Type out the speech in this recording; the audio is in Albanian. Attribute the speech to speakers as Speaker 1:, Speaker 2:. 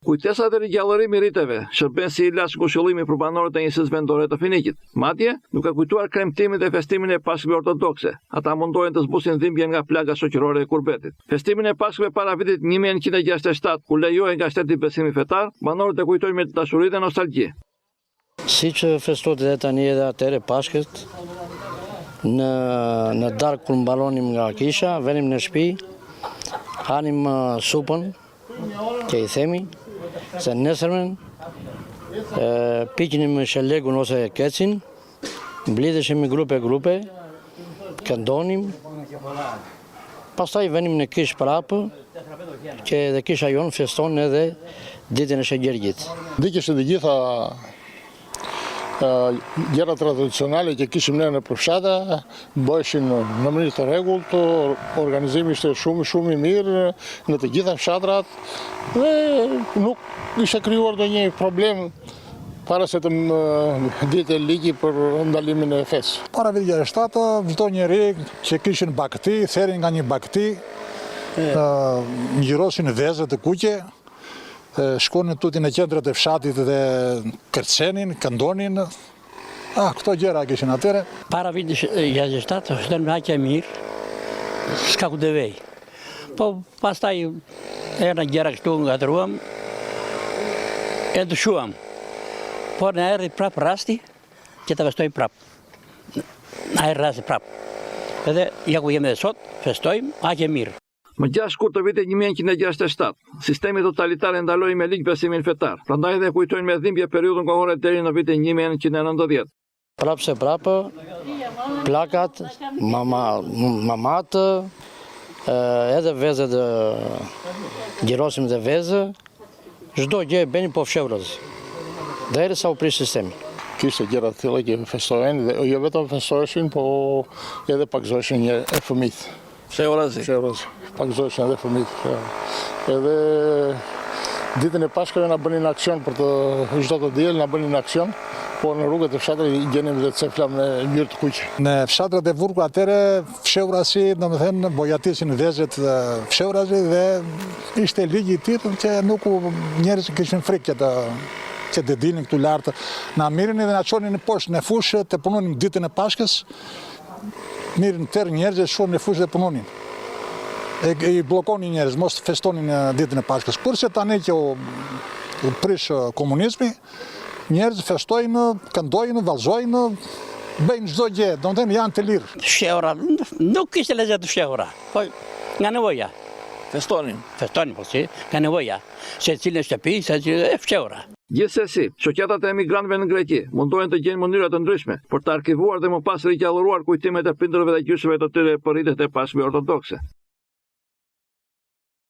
Speaker 1: Kujtesa dhe rigjallërimi i riteve shërben si ilaç ngushëllimi për banorët e njësisë vendore të Finikit. Madje, duke kujtuar kremtimin dhe festimin e Pashkëve ortodokse, ata mundohen të zbusin dhimbje nga plaga shoqërore e kurbetit. Festimin e Pashkëve para vitit 1967, ku lejohej nga shteti besimi fetar, banorët e kujtojnë me dashuri dhe nostalgji.
Speaker 2: Siç festohet edhe tani edhe atëherë Pashkët, në darkë kur mbalonim nga kisha, venim në shtëpi, hanim supën, që i themi, se nesërmen piqnim shelegun ose kecin, mblidheshim grupe, këndonim, pastaj venim në kishë prapë, që edhe kisha jonë feston edhe ditën e Shë Gjergjit.
Speaker 3: Ndikeshin të gjitha gjëra tradicionale që kishim ne në përfshata, bëheshin në mënyrë të rregullt, organizimi ishte shumë i mirë në të gjitha fshatrat dhe nuk ishte krijuar ndonjë problem para se të ditë ligji për ndalimin e fesë.
Speaker 4: Para vitit 67, çdo njeri që kishin bakti, therin nga një bakti, ngjyrosin vezët të kuqe, shkonin tuti në qendrat e fshatit dhe kërcenin, këndonin. Këto gjëra kishin atëre.
Speaker 5: Para vitit 67, është në haqe mirë, s'ka ku të vej. Po pastaj erë gjëra kështu nga të ruam, e të shuam. Por në erë prapë rasti, që të festojmë prapë. Në erë rasti prapë. Edhe, ja ku jemi dhe sot, festojmë, haqe mirë.
Speaker 1: Më 6 shkurt të vitit 1967, sistemi totalitar e ndaloi me ligj besimin fetar. Prandaj dhe kujtojnë me dhimbje periudhën kohore deri në vitin 1990.
Speaker 2: Prapë se prapë, plakat, mamatë, edhe vezët, gjirosim dhe vezë, çdo gjë e bënin po fshehurës. Derisa u prish sistemi.
Speaker 3: Kishte gjëra të tilla që festohen dhe jo vetëm festoheshin, po edhe pakzoheshin e fëmijët.
Speaker 1: Fshehurazi.
Speaker 3: Pakzoheshin edhe fëmijët. Edhe ditën e Pashkëve na bënin aksion për të çdo të diel na bënin aksion, po në rrugët e fshatrit i gjenim dhe cefla me ngjyrë të kuqe.
Speaker 4: Në fshatrat e Vurgu atëre fshehurasi, domethënë bojatisin vezët fshehurasi dhe ishte ligji i tillë që nuk njerëzit kishin frikë që të dilnin këtu lart, na mirën dhe na çonin në poshtë në fushë të punonin ditën e Pashkës. Mirën tërë njerëzit shumë në fushë dhe punonin. I bllokonin njerëz, mos festonin ditën e Pashkës. Kurse tani që u prish komunizmi, njerëz festojnë, këndojnë, vallëzojnë, bëjnë çdo gjë, domethënë janë të lirë.
Speaker 5: Fshehura, nuk kishte lezet fshehura, po nga nevoja.
Speaker 1: Festonin,
Speaker 5: po si, nga nevoja. Se cilën shtëpi, se cilën e fshehura.
Speaker 1: Gjithsesi, shoqatat e emigrantëve në Greqi mundohen të gjejnë mënyra të ndryshme për të arkivuar dhe më pas rigjallëruar kujtimet e prindërve dhe gjyshëve të tyre për ritet e Pashkëve ortodokse.